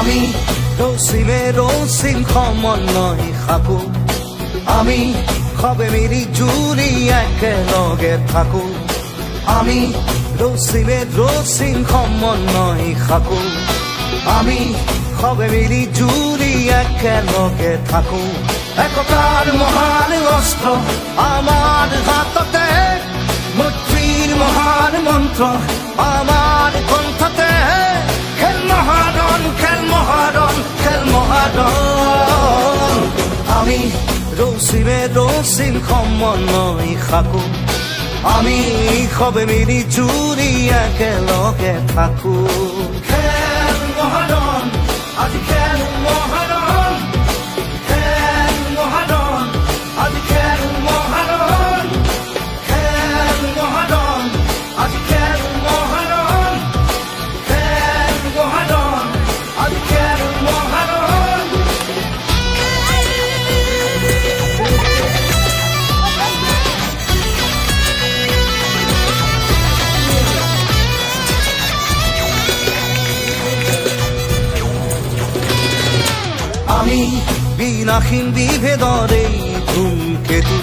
আমি রসিম সমন্বয় খাকো আমি খবে মিলি জুলি একেলগে থাকো আমি রসিম সমন্বয় খাকো আমি খবে মিলি জুলি একেলগে থাকো একতার মহান অস্ত্র আমার হাততে মৈত্রীর মহান মন্ত্র আমার কণ্ঠতে খেল মহারণ খেল মহারণ খেল মহারণ আমি রসিম সমন্বয় খাকো আমি খবে মিলি জুলি একেলগে থাকো খেল মহারণ আজি খেল মহারণ খেল মহারণ আজি খেল মহারণ খেল মহারণ আজি খেল মহারণ খেল মহারণ আজি খেল মহারণ আমি বিনাহীন বিভেদরে ধূমকেতু